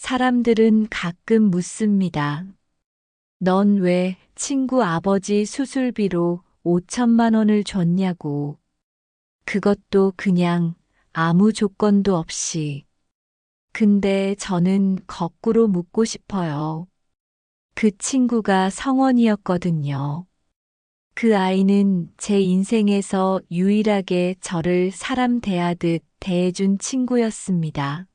사람들은 가끔 묻습니다. 넌 왜 친구 아버지 수술비로 5천만 원을 줬냐고. 그것도 그냥 아무 조건도 없이. 근데 저는 거꾸로 묻고 싶어요. 그 친구가 성원이었거든요. 그 아이는 제 인생에서 유일하게 저를 사람 대하듯 대해준 친구였습니다.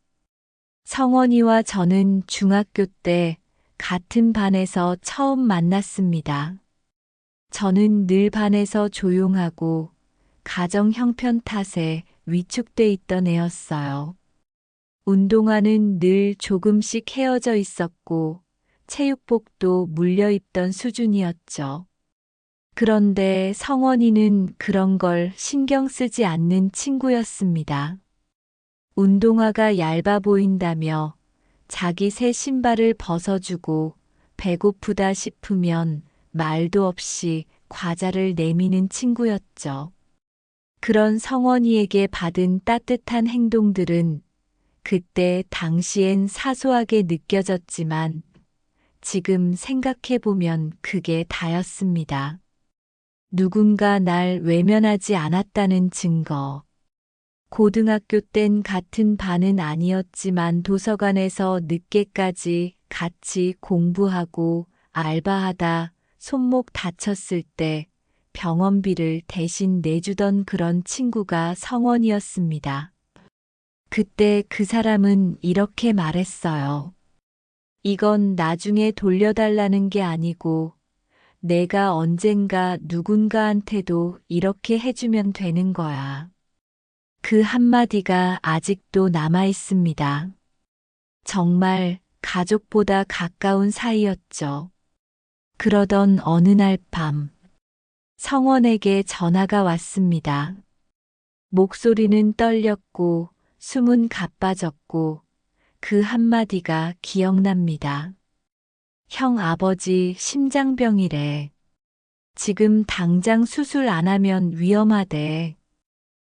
성원이와 저는 중학교 때 같은 반에서 처음 만났습니다. 저는 늘 반에서 조용하고 가정 형편 탓에 위축돼 있던 애였어요. 운동화는 늘 조금씩 헤어져 있었고 체육복도 물려 입던 수준이었죠. 그런데 성원이는 그런 걸 신경 쓰지 않는 친구였습니다. 운동화가 얇아 보인다며 자기 새 신발을 벗어주고 배고프다 싶으면 말도 없이 과자를 내미는 친구였죠. 그런 성원이에게 받은 따뜻한 행동들은 그때 당시엔 사소하게 느껴졌지만 지금 생각해보면 그게 다였습니다. 누군가 날 외면하지 않았다는 증거. 고등학교 땐 같은 반은 아니었지만 도서관에서 늦게까지 같이 공부하고 알바하다 손목 다쳤을 때 병원비를 대신 내주던 그런 친구가 성원이었습니다. 그때 그 사람은 이렇게 말했어요. 이건 나중에 돌려달라는 게 아니고 내가 언젠가 누군가한테도 이렇게 해주면 되는 거야. 그 한마디가 아직도 남아 있습니다. 정말 가족보다 가까운 사이였죠. 그러던 어느 날 밤, 성원에게 전화가 왔습니다. 목소리는 떨렸고 숨은 가빠졌고 그 한마디가 기억납니다. 형 아버지 심장병이래. 지금 당장 수술 안 하면 위험하대.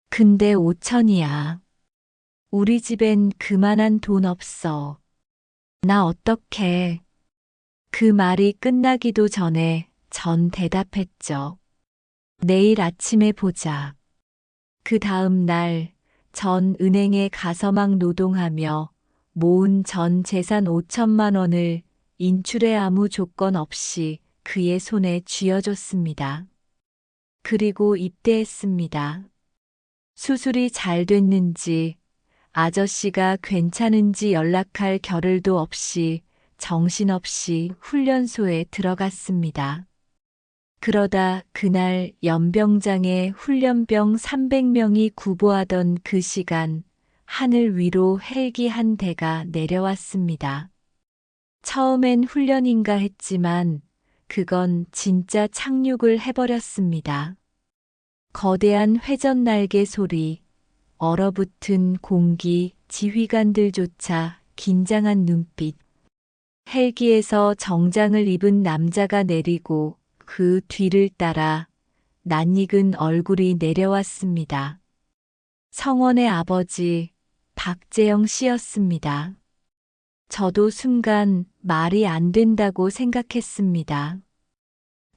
근데 5천이야. 우리 집엔 그만한 돈 없어. 나 어떡해. 그 말이 끝나기도 전에 전 대답했죠. 내일 아침에 보자. 그 다음 날 전 은행에 가서 막 노동하며 모은 전 재산 5천만 원을 인출의 아무 조건 없이 그의 손에 쥐어줬습니다. 그리고 입대했습니다. 수술이 잘 됐는지 아저씨가 괜찮은지 연락할 겨를도 없이 정신없이 훈련소에 들어갔습니다. 그러다 그날 연병장에 훈련병 300명이 구보하던 그 시간 하늘 위로 헬기 한 대가 내려왔습니다. 처음엔 훈련인가 했지만 그건 진짜 착륙을 해버렸습니다. 거대한 회전 날개 소리, 얼어붙은 공기, 지휘관들조차 긴장한 눈빛. 헬기에서 정장을 입은 남자가 내리고 그 뒤를 따라 낯익은 얼굴이 내려왔습니다. 성원의 아버지 박재영 씨였습니다. 저도 순간 말이 안 된다고 생각했습니다.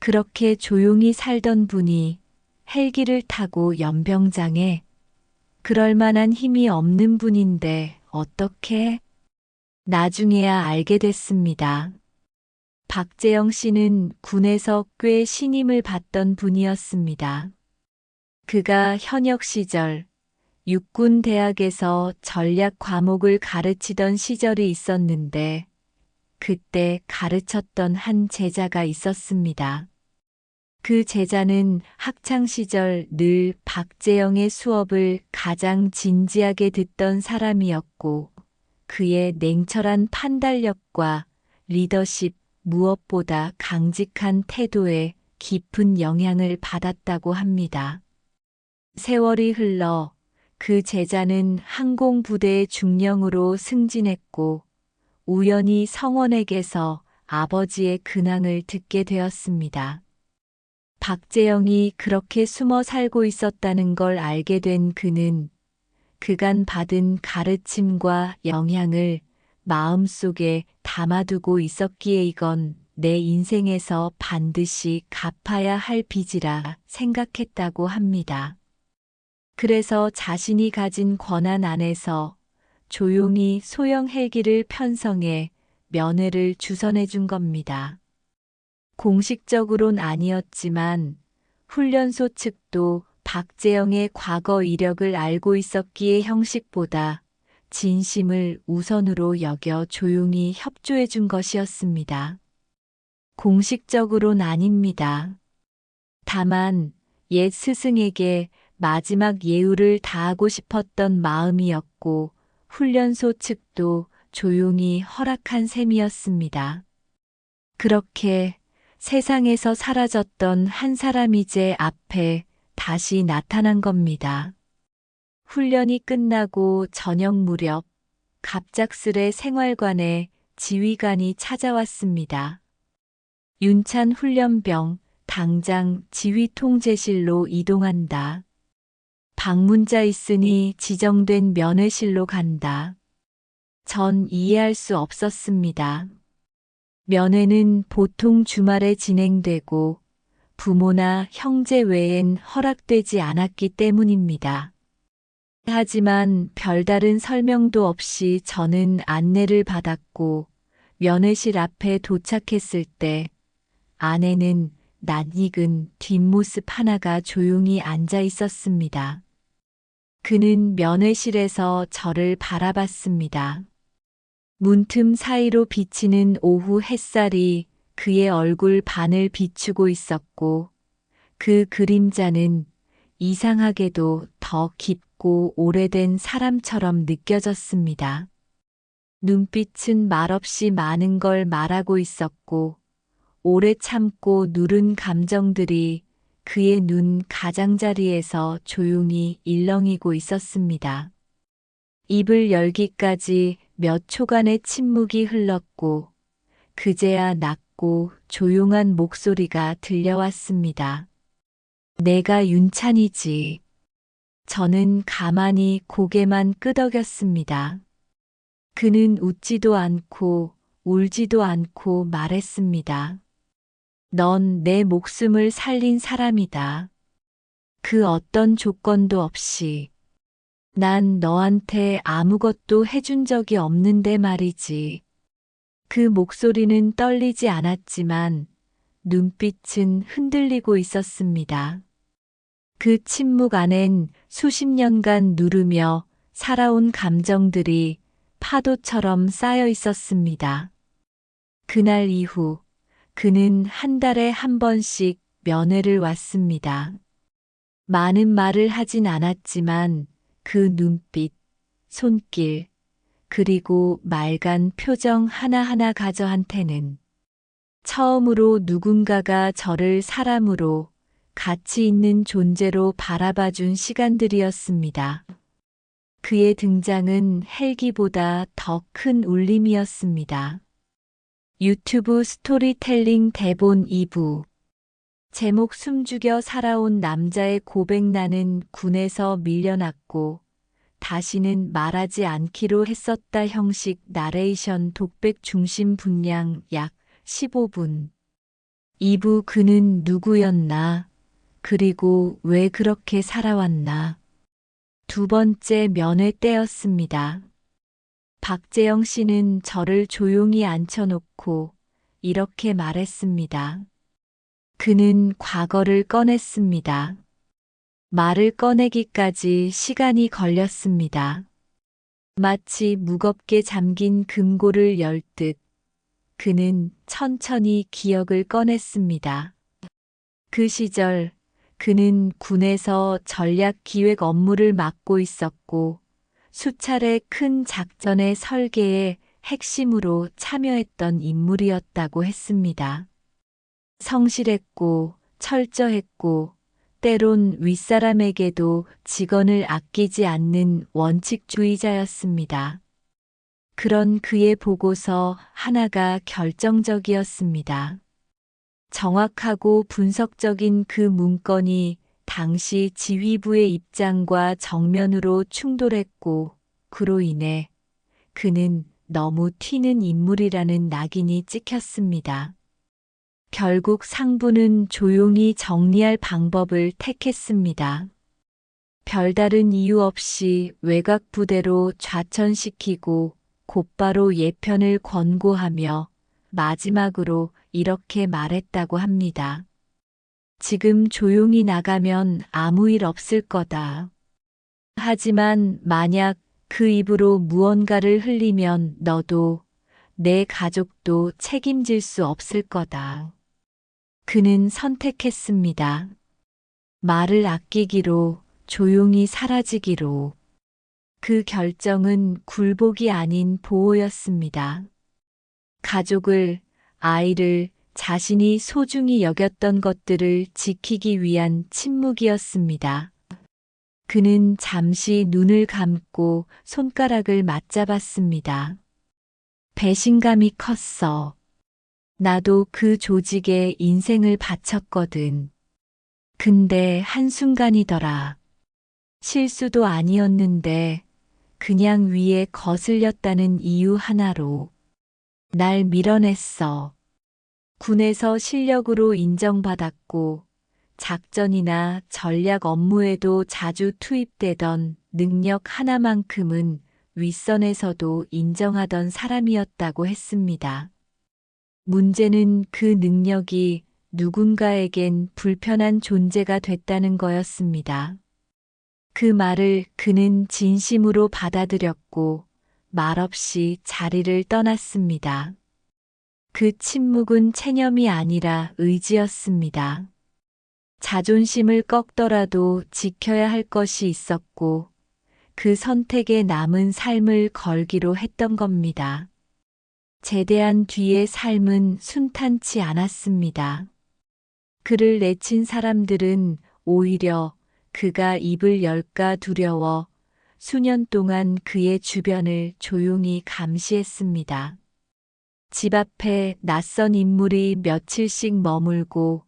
그렇게 조용히 살던 분이 헬기를 타고 연병장에 그럴 만한 힘이 없는 분인데 어떻게? 나중에야 알게 됐습니다. 박재영 씨는 군에서 꽤 신임을 받던 분이었습니다. 그가 현역 시절 육군 대학에서 전략 과목을 가르치던 시절이 있었는데 그때 가르쳤던 한 제자가 있었습니다. 그 제자는 학창 시절 늘 박재영의 수업을 가장 진지하게 듣던 사람이었고 그의 냉철한 판단력과 리더십 무엇보다 강직한 태도에 깊은 영향을 받았다고 합니다. 세월이 흘러 그 제자는 항공부대의 중령으로 승진했고 우연히 성원에게서 아버지의 근황을 듣게 되었습니다. 박재영이 그렇게 숨어 살고 있었다는 걸 알게 된 그는 그간 받은 가르침과 영향을 마음속에 담아두고 있었기에 이건 내 인생에서 반드시 갚아야 할 빚이라 생각했다고 합니다. 그래서 자신이 가진 권한 안에서 조용히 소형 헬기를 편성해 면회를 주선해 준 겁니다. 공식적으론 아니었지만 훈련소 측도 박재영의 과거 이력을 알고 있었기에 형식보다 진심을 우선으로 여겨 조용히 협조해 준 것이었습니다. 공식적으론 아닙니다. 다만 옛 스승에게 마지막 예우를 다하고 싶었던 마음이었고 훈련소 측도 조용히 허락한 셈이었습니다. 그렇게 세상에서 사라졌던 한 사람이 이제 앞에 다시 나타난 겁니다. 훈련이 끝나고 저녁 무렵 갑작스레 생활관에 지휘관이 찾아왔습니다. 윤찬 훈련병, 당장 지휘 통제실로 이동한다. 방문자 있으니 지정된 면회실로 간다. 전 이해할 수 없었습니다. 면회는 보통 주말에 진행되고 부모나 형제 외엔 허락되지 않았기 때문입니다. 하지만 별다른 설명도 없이 저는 안내를 받았고 면회실 앞에 도착했을 때 안에는 낯익은 뒷모습 하나가 조용히 앉아 있었습니다. 그는 면회실에서 저를 바라봤습니다. 문틈 사이로 비치는 오후 햇살이 그의 얼굴 반을 비추고 있었고 그 그림자는 이상하게도 더 깊고 오래된 사람처럼 느껴졌습니다. 눈빛은 말없이 많은 걸 말하고 있었고 오래 참고 누른 감정들이 그의 눈 가장자리에서 조용히 일렁이고 있었습니다. 입을 열기까지 몇 초간의 침묵이 흘렀고 그제야 낮고 조용한 목소리가 들려왔습니다. 내가 윤찬이지. 저는 가만히 고개만 끄덕였습니다. 그는 웃지도 않고 울지도 않고 말했습니다. 넌 내 목숨을 살린 사람이다. 그 어떤 조건도 없이. 난 너한테 아무것도 해준 적이 없는데 말이지. 그 목소리는 떨리지 않았지만 눈빛은 흔들리고 있었습니다. 그 침묵 안엔 수십 년간 누르며 살아온 감정들이 파도처럼 쌓여 있었습니다. 그날 이후 그는 한 달에 한 번씩 면회를 왔습니다. 많은 말을 하진 않았지만 그 눈빛, 손길, 그리고 맑은 표정 하나하나가 저한테는 처음으로 누군가가 저를 사람으로 가치 있는 존재로 바라봐준 시간들이었습니다. 그의 등장은 헬기보다 더 큰 울림이었습니다. 유튜브 스토리텔링 대본 2부. 제목 숨죽여 살아온 남자의 고백. 나는 군에서 밀려났고 다시는 말하지 않기로 했었다. 형식 나레이션 독백 중심 분량 약 15분. 2부. 그는 누구였나? 그리고 왜 그렇게 살아왔나? 두 번째 면회 때였습니다. 박재영 씨는 저를 조용히 앉혀놓고 이렇게 말했습니다. 그는 과거를 꺼냈습니다. 말을 꺼내기까지 시간이 걸렸습니다. 마치 무겁게 잠긴 금고를 열 듯 그는 천천히 기억을 꺼냈습니다. 그 시절 그는 군에서 전략 기획 업무를 맡고 있었고 수차례 큰 작전의 설계에 핵심으로 참여했던 인물이었다고 했습니다. 성실했고 철저했고 때론 윗사람에게도 직언을 아끼지 않는 원칙주의자였습니다. 그런 그의 보고서 하나가 결정적이었습니다. 정확하고 분석적인 그 문건이 당시 지휘부의 입장과 정면으로 충돌했고 그로 인해 그는 너무 튀는 인물이라는 낙인이 찍혔습니다. 결국 상부는 조용히 정리할 방법을 택했습니다. 별다른 이유 없이 외곽 부대로 좌천시키고 곧바로 예편을 권고하며 마지막으로 이렇게 말했다고 합니다. 지금 조용히 나가면 아무 일 없을 거다. 하지만 만약 그 입으로 무언가를 흘리면 너도 내 가족도 책임질 수 없을 거다. 그는 선택했습니다. 말을 아끼기로, 조용히 사라지기로. 그 결정은 굴복이 아닌 보호였습니다. 가족을, 아이를, 자신이 소중히 여겼던 것들을 지키기 위한 침묵이었습니다. 그는 잠시 눈을 감고 손가락을 맞잡았습니다. 배신감이 컸어. 나도 그 조직에 인생을 바쳤거든. 근데 한순간이더라. 실수도 아니었는데 그냥 위에 거슬렸다는 이유 하나로 날 밀어냈어. 군에서 실력으로 인정받았고 작전이나 전략 업무에도 자주 투입되던 능력 하나만큼은 윗선에서도 인정하던 사람이었다고 했습니다. 문제는 그 능력이 누군가에겐 불편한 존재가 됐다는 거였습니다. 그 말을 그는 진심으로 받아들였고 말없이 자리를 떠났습니다. 그 침묵은 체념이 아니라 의지였습니다. 자존심을 꺾더라도 지켜야 할 것이 있었고 그 선택에 남은 삶을 걸기로 했던 겁니다. 제대한 뒤의 삶은 순탄치 않았습니다. 그를 내친 사람들은 오히려 그가 입을 열까 두려워 수년 동안 그의 주변을 조용히 감시했습니다. 집 앞에 낯선 인물이 며칠씩 머물고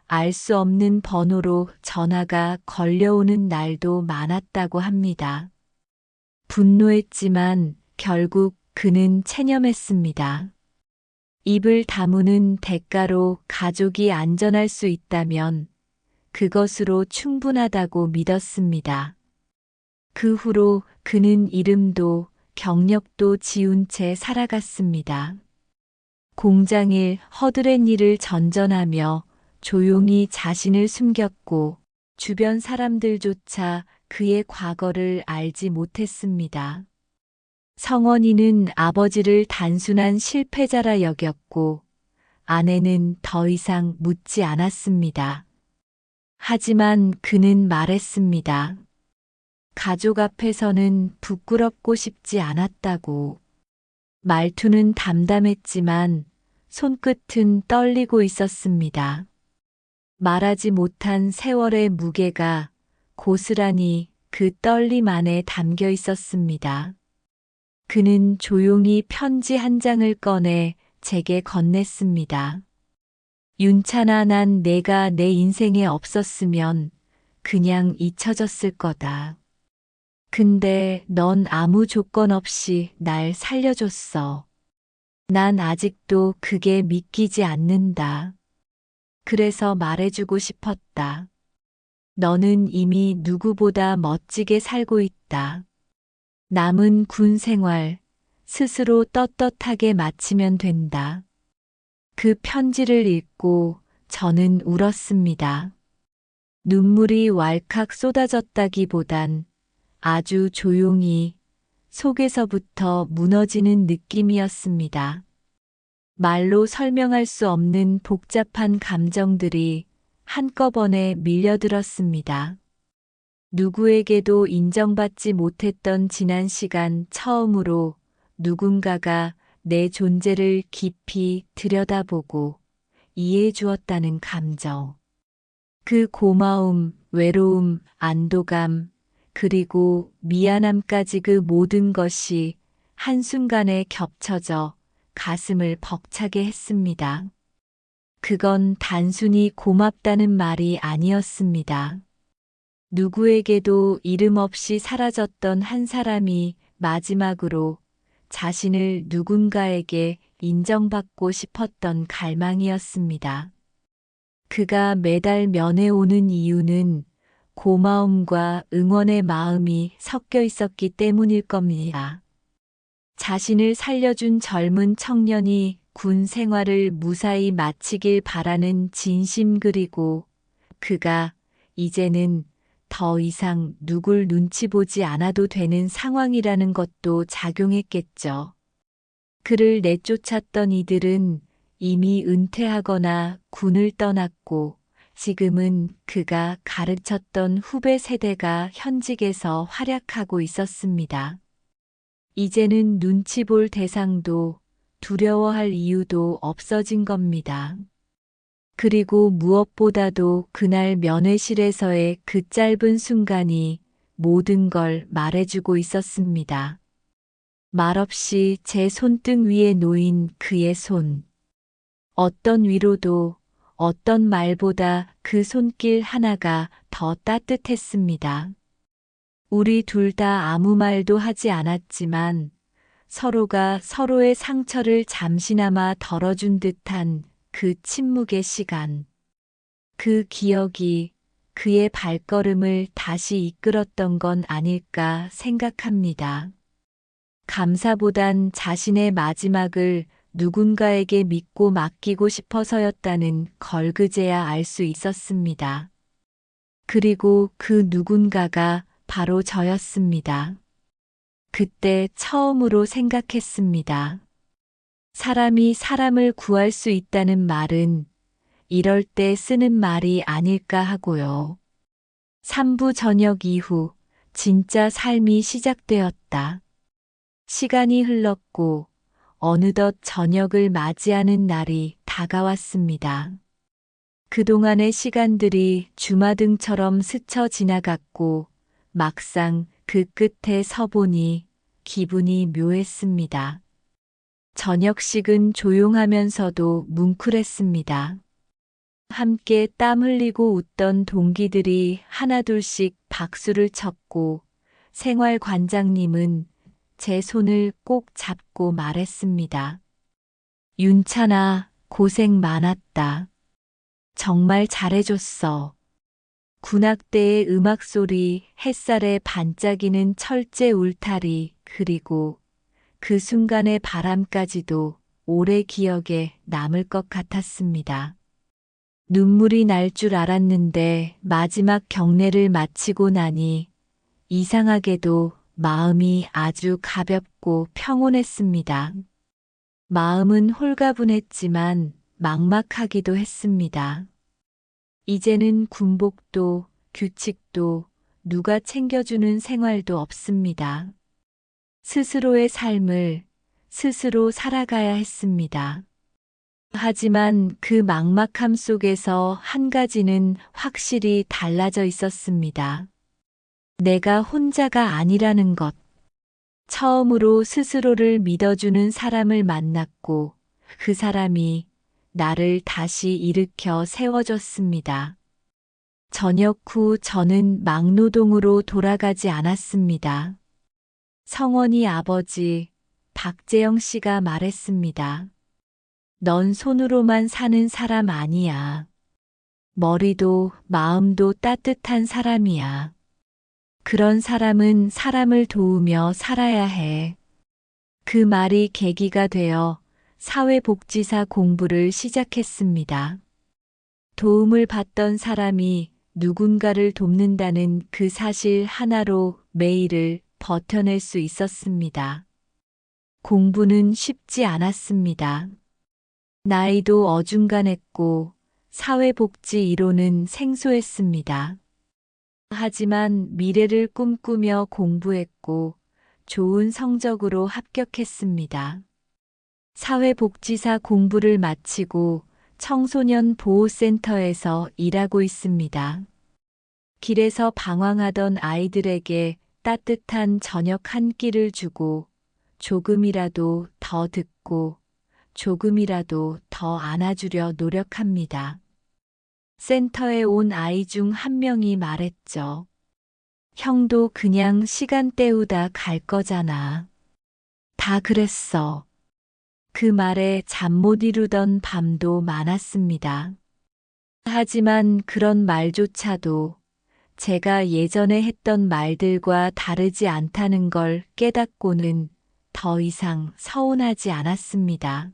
알 수 없는 번호로 전화가 걸려오는 날도 많았다고 합니다. 분노했지만 결국 그는 체념했습니다. 입을 다무는 대가로 가족이 안전할 수 있다면 그것으로 충분하다고 믿었습니다. 그 후로 그는 이름도 경력도 지운 채 살아갔습니다. 공장일 허드렛 일을 전전하며 조용히 자신을 숨겼고 주변 사람들조차 그의 과거를 알지 못했습니다. 성원이는 아버지를 단순한 실패자라 여겼고 아내는 더 이상 묻지 않았습니다. 하지만 그는 말했습니다. 가족 앞에서는 부끄럽고 싶지 않았다고. 말투는 담담했지만 손끝은 떨리고 있었습니다. 말하지 못한 세월의 무게가 고스란히 그 떨림 안에 담겨 있었습니다. 그는 조용히 편지 한 장을 꺼내 제게 건넸습니다. 윤찬아, 난 내가 내 인생에 없었으면 그냥 잊혀졌을 거다. 근데 넌 아무 조건 없이 날 살려줬어. 난 아직도 그게 믿기지 않는다. 그래서 말해주고 싶었다. 너는 이미 누구보다 멋지게 살고 있다. 남은 군 생활 스스로 떳떳하게 마치면 된다. 그 편지를 읽고 저는 울었습니다. 눈물이 왈칵 쏟아졌다기보단 아주 조용히 속에서부터 무너지는 느낌이었습니다. 말로 설명할 수 없는 복잡한 감정들이 한꺼번에 밀려들었습니다. 누구에게도 인정받지 못했던 지난 시간 처음으로 누군가가 내 존재를 깊이 들여다보고 이해해 주었다는 감정. 그 고마움, 외로움, 안도감, 그리고 미안함까지 그 모든 것이 한순간에 겹쳐져 가슴을 벅차게 했습니다. 그건 단순히 고맙다는 말이 아니었습니다. 누구에게도 이름 없이 사라졌던 한 사람이 마지막으로 자신을 누군가에게 인정받고 싶었던 갈망이었습니다. 그가 매달 면회 오는 이유는 고마움과 응원의 마음이 섞여 있었기 때문일 겁니다. 자신을 살려준 젊은 청년이 군 생활을 무사히 마치길 바라는 진심, 그리고 그가 이제는 더 이상 누굴 눈치 보지 않아도 되는 상황이라는 것도 작용했겠죠. 그를 내쫓았던 이들은 이미 은퇴하거나 군을 떠났고, 지금은 그가 가르쳤던 후배 세대가 현직에서 활약하고 있었습니다. 이제는 눈치 볼 대상도 두려워할 이유도 없어진 겁니다. 그리고 무엇보다도 그날 면회실에서의 그 짧은 순간이 모든 걸 말해주고 있었습니다. 말없이 제 손등 위에 놓인 그의 손. 어떤 위로도, 어떤 말보다 그 손길 하나가 더 따뜻했습니다. 우리 둘 다 아무 말도 하지 않았지만 서로가 서로의 상처를 잠시나마 덜어준 듯한 그 침묵의 시간. 그 기억이 그의 발걸음을 다시 이끌었던 건 아닐까 생각합니다. 감사보단 자신의 마지막을 누군가에게 믿고 맡기고 싶어서였다는 걸 그제야 알 수 있었습니다. 그리고 그 누군가가 바로 저였습니다. 그때 처음으로 생각했습니다. 사람이 사람을 구할 수 있다는 말은 이럴 때 쓰는 말이 아닐까 하고요. 3부 저녁 이후 진짜 삶이 시작되었다. 시간이 흘렀고 어느덧 저녁을 맞이하는 날이 다가왔습니다. 그동안의 시간들이 주마등처럼 스쳐 지나갔고 막상 그 끝에 서보니 기분이 묘했습니다. 저녁식은 조용하면서도 뭉클했습니다. 함께 땀 흘리고 웃던 동기들이 하나둘씩 박수를 쳤고 생활관장님은 제 손을 꼭 잡고 말했습니다. 윤찬아, 고생 많았다. 정말 잘해줬어. 군악대의 음악소리, 햇살에 반짝이는 철제 울타리, 그리고 그 순간의 바람까지도 오래 기억에 남을 것 같았습니다. 눈물이 날 줄 알았는데 마지막 경례를 마치고 나니 이상하게도 마음이 아주 가볍고 평온했습니다. 마음은 홀가분했지만 막막하기도 했습니다. 이제는 군복도 규칙도 누가 챙겨주는 생활도 없습니다. 스스로의 삶을 스스로 살아가야 했습니다. 하지만 그 막막함 속에서 한 가지는 확실히 달라져 있었습니다. 내가 혼자가 아니라는 것. 처음으로 스스로를 믿어주는 사람을 만났고 그 사람이 나를 다시 일으켜 세워줬습니다. 저녁 후 저는 막노동으로 돌아가지 않았습니다. 성원이 아버지 박재영 씨가 말했습니다. 넌 손으로만 사는 사람 아니야. 머리도 마음도 따뜻한 사람이야. 그런 사람은 사람을 도우며 살아야 해. 그 말이 계기가 되어 사회복지사 공부를 시작했습니다. 도움을 받던 사람이 누군가를 돕는다는 그 사실 하나로 매일을 버텨낼 수 있었습니다. 공부는 쉽지 않았습니다. 나이도 어중간했고 사회복지 이론은 생소했습니다. 하지만 미래를 꿈꾸며 공부했고 좋은 성적으로 합격했습니다. 사회복지사 공부를 마치고 청소년 보호센터에서 일하고 있습니다. 길에서 방황하던 아이들에게 따뜻한 저녁 한 끼를 주고 조금이라도 더 듣고 조금이라도 더 안아주려 노력합니다. 센터에 온 아이 중 한 명이 말했죠. 형도 그냥 시간 때우다 갈 거잖아. 다 그랬어. 그 말에 잠 못 이루던 밤도 많았습니다. 하지만 그런 말조차도 제가 예전에 했던 말들과 다르지 않다는 걸 깨닫고는 더 이상 서운하지 않았습니다.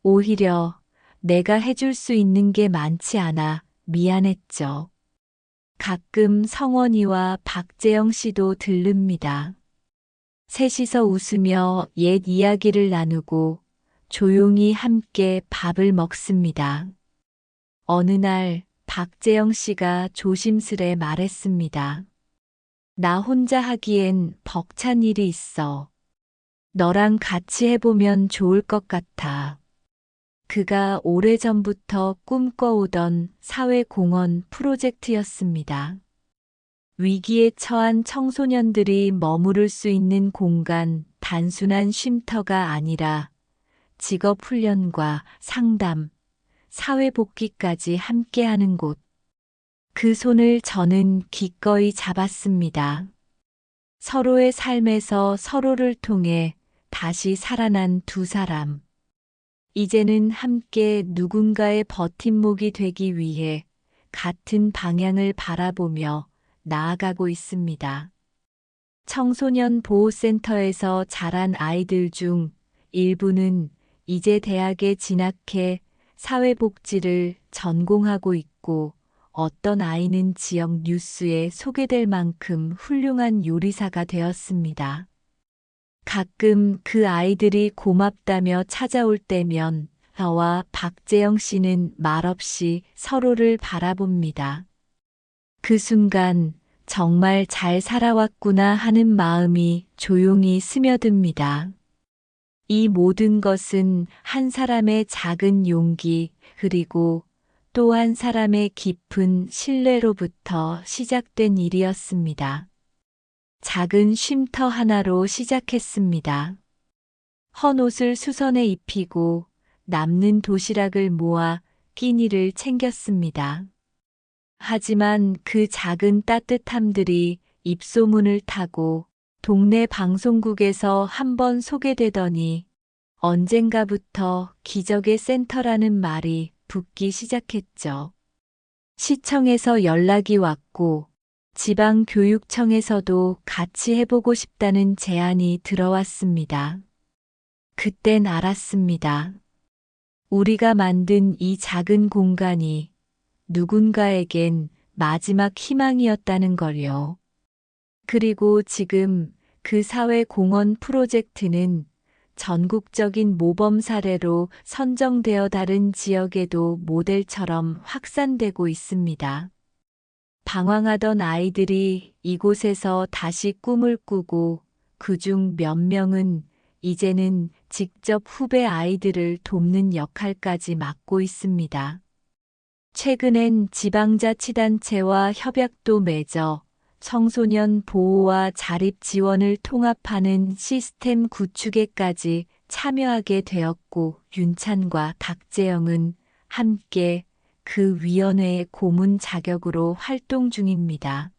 오히려 내가 해줄 수 있는 게 많지 않아 미안했죠. 가끔 성원이와 박재영 씨도 들릅니다. 셋이서 웃으며 옛 이야기를 나누고 조용히 함께 밥을 먹습니다. 어느 날 박재영 씨가 조심스레 말했습니다. 나 혼자 하기엔 벅찬 일이 있어. 너랑 같이 해보면 좋을 것 같아. 그가 오래전부터 꿈꿔오던 사회공헌 프로젝트였습니다. 위기에 처한 청소년들이 머무를 수 있는 공간, 단순한 쉼터가 아니라 직업훈련과 상담, 사회복귀까지 함께하는 곳. 그 손을 저는 기꺼이 잡았습니다. 서로의 삶에서 서로를 통해 다시 살아난 두 사람. 이제는 함께 누군가의 버팀목이 되기 위해 같은 방향을 바라보며 나아가고 있습니다. 청소년 보호센터에서 자란 아이들 중 일부는 이제 대학에 진학해 사회복지를 전공하고 있고, 어떤 아이는 지역 뉴스에 소개될 만큼 훌륭한 요리사가 되었습니다. 가끔 그 아이들이 고맙다며 찾아올 때면 저와 박재영 씨는 말없이 서로를 바라봅니다. 그 순간 정말 잘 살아왔구나 하는 마음이 조용히 스며듭니다. 이 모든 것은 한 사람의 작은 용기, 그리고 또 한 사람의 깊은 신뢰로부터 시작된 일이었습니다. 작은 쉼터 하나로 시작했습니다. 헌 옷을 수선에 입히고 남는 도시락을 모아 끼니를 챙겼습니다. 하지만 그 작은 따뜻함들이 입소문을 타고 동네 방송국에서 한번 소개되더니 언젠가부터 기적의 센터라는 말이 붙기 시작했죠. 시청에서 연락이 왔고 지방교육청에서도 같이 해보고 싶다는 제안이 들어왔습니다. 그땐 알았습니다. 우리가 만든 이 작은 공간이 누군가에겐 마지막 희망이었다는 걸요. 그리고 지금 그 사회공헌 프로젝트는 전국적인 모범 사례로 선정되어 다른 지역에도 모델처럼 확산되고 있습니다. 방황하던 아이들이 이곳에서 다시 꿈을 꾸고, 그중 몇 명은 이제는 직접 후배 아이들을 돕는 역할까지 맡고 있습니다. 최근엔 지방자치단체와 협약도 맺어 청소년 보호와 자립 지원을 통합하는 시스템 구축에까지 참여하게 되었고, 윤찬과 박재영은 함께 그 위원회의 고문 자격으로 활동 중입니다.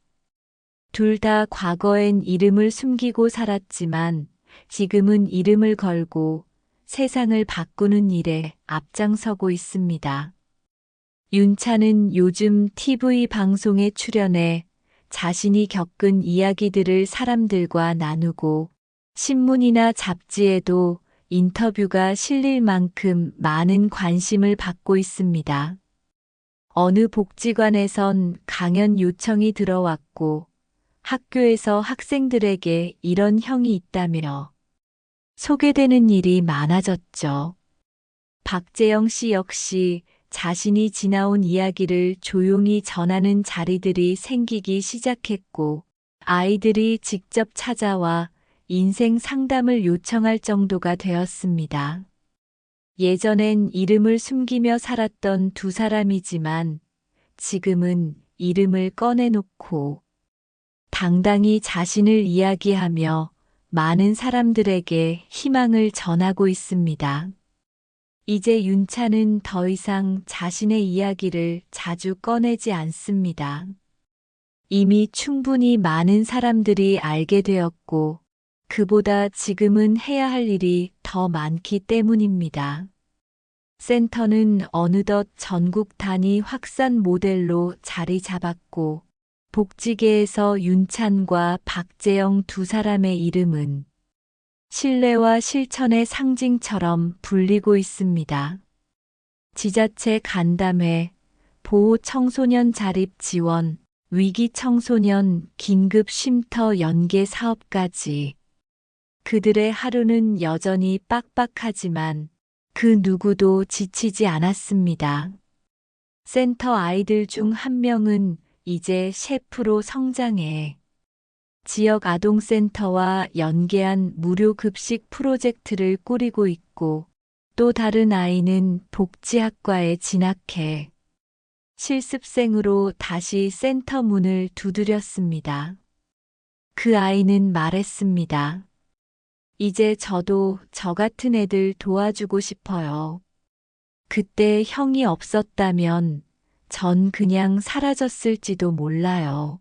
둘 다 과거엔 이름을 숨기고 살았지만 지금은 이름을 걸고 세상을 바꾸는 일에 앞장서고 있습니다. 윤찬은 요즘 TV 방송에 출연해 자신이 겪은 이야기들을 사람들과 나누고, 신문이나 잡지에도 인터뷰가 실릴 만큼 많은 관심을 받고 있습니다. 어느 복지관에선 강연 요청이 들어왔고, 학교에서 학생들에게 이런 형이 있다며 소개되는 일이 많아졌죠. 박재영 씨 역시 자신이 지나온 이야기를 조용히 전하는 자리들이 생기기 시작했고, 아이들이 직접 찾아와 인생 상담을 요청할 정도가 되었습니다. 예전엔 이름을 숨기며 살았던 두 사람이지만 지금은 이름을 꺼내놓고 당당히 자신을 이야기하며 많은 사람들에게 희망을 전하고 있습니다. 이제 윤찬은 더 이상 자신의 이야기를 자주 꺼내지 않습니다. 이미 충분히 많은 사람들이 알게 되었고, 그보다 지금은 해야 할 일이 더 많기 때문입니다. 센터는 어느덧 전국 단위 확산 모델로 자리 잡았고, 복지계에서 윤찬과 박재영 두 사람의 이름은 신뢰와 실천의 상징처럼 불리고 있습니다. 지자체 간담회, 보호 청소년 자립 지원, 위기 청소년 긴급 쉼터 연계 사업까지 그들의 하루는 여전히 빡빡하지만 그 누구도 지치지 않았습니다. 센터 아이들 중 한 명은 이제 셰프로 성장해 지역 아동센터와 연계한 무료 급식 프로젝트를 꾸리고 있고, 또 다른 아이는 복지학과에 진학해 실습생으로 다시 센터 문을 두드렸습니다. 그 아이는 말했습니다. 이제 저도 저 같은 애들 도와주고 싶어요. 그때 형이 없었다면 전 그냥 사라졌을지도 몰라요.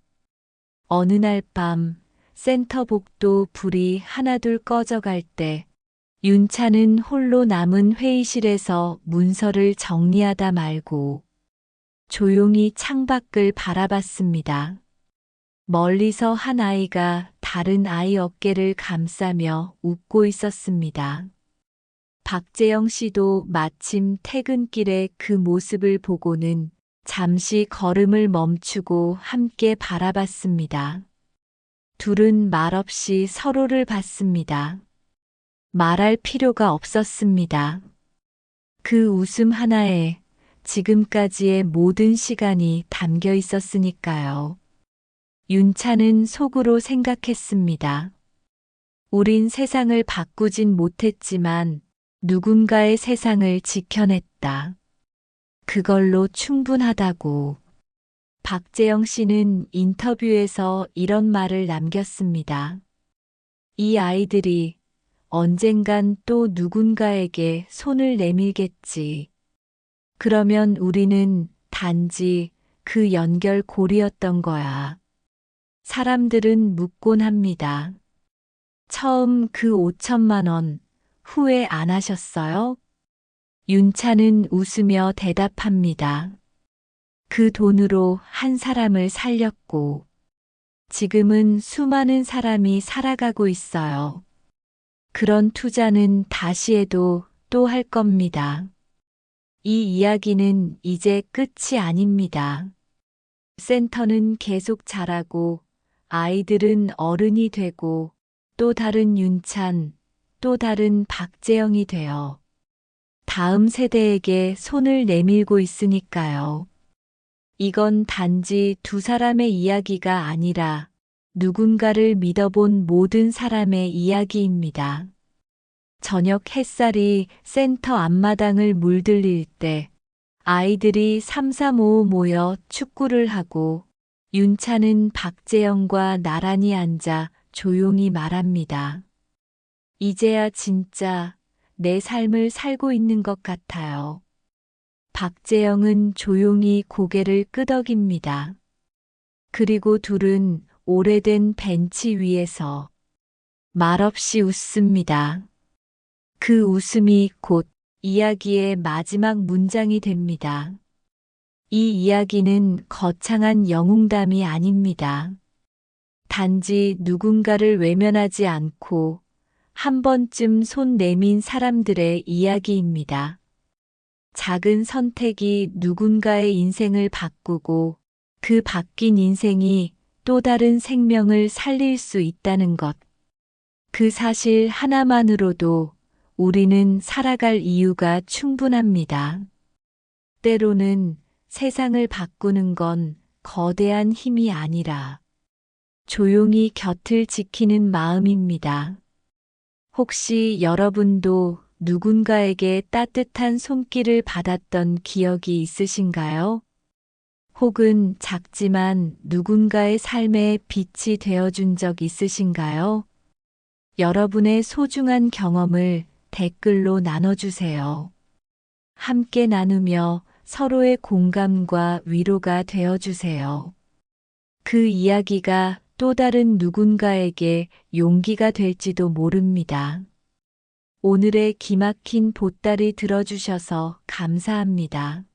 어느 날 밤 센터 복도 불이 하나둘 꺼져갈 때 윤찬은 홀로 남은 회의실에서 문서를 정리하다 말고 조용히 창밖을 바라봤습니다. 멀리서 한 아이가 다른 아이 어깨를 감싸며 웃고 있었습니다. 박재영 씨도 마침 퇴근길에 그 모습을 보고는 잠시 걸음을 멈추고 함께 바라봤습니다. 둘은 말없이 서로를 봤습니다. 말할 필요가 없었습니다. 그 웃음 하나에 지금까지의 모든 시간이 담겨 있었으니까요. 윤찬은 속으로 생각했습니다. 우린 세상을 바꾸진 못했지만 누군가의 세상을 지켜냈다. 그걸로 충분하다고. 박재영 씨는 인터뷰에서 이런 말을 남겼습니다. 이 아이들이 언젠간 또 누군가에게 손을 내밀겠지. 그러면 우리는 단지 그 연결고리였던 거야. 사람들은 묻곤 합니다. 처음 그 5천만 원 후회 안 하셨어요? 윤찬은 웃으며 대답합니다. 그 돈으로 한 사람을 살렸고, 지금은 수많은 사람이 살아가고 있어요. 그런 투자는 다시 해도 또 할 겁니다. 이 이야기는 이제 끝이 아닙니다. 센터는 계속 자라고, 아이들은 어른이 되고, 또 다른 윤찬, 또 다른 박재영이 되어 다음 세대에게 손을 내밀고 있으니까요. 이건 단지 두 사람의 이야기가 아니라 누군가를 믿어본 모든 사람의 이야기입니다. 저녁 햇살이 센터 앞마당을 물들일 때 아이들이 삼삼오오 모여 축구를 하고 윤찬은 박재영과 나란히 앉아 조용히 말합니다. 이제야 진짜 내 삶을 살고 있는 것 같아요. 박재영은 조용히 고개를 끄덕입니다. 그리고 둘은 오래된 벤치 위에서 말없이 웃습니다. 그 웃음이 곧 이야기의 마지막 문장이 됩니다. 이 이야기는 거창한 영웅담이 아닙니다. 단지 누군가를 외면하지 않고 한 번쯤 손 내민 사람들의 이야기입니다. 작은 선택이 누군가의 인생을 바꾸고 그 바뀐 인생이 또 다른 생명을 살릴 수 있다는 것. 그 사실 하나만으로도 우리는 살아갈 이유가 충분합니다. 때로는 세상을 바꾸는 건 거대한 힘이 아니라 조용히 곁을 지키는 마음입니다. 혹시 여러분도 누군가에게 따뜻한 손길을 받았던 기억이 있으신가요? 혹은 작지만 누군가의 삶에 빛이 되어준 적 있으신가요? 여러분의 소중한 경험을 댓글로 나눠주세요. 함께 나누며 서로의 공감과 위로가 되어주세요. 그 이야기가 또 다른 누군가에게 용기가 될지도 모릅니다. 오늘의 기막힌 보따리 들어주셔서 감사합니다.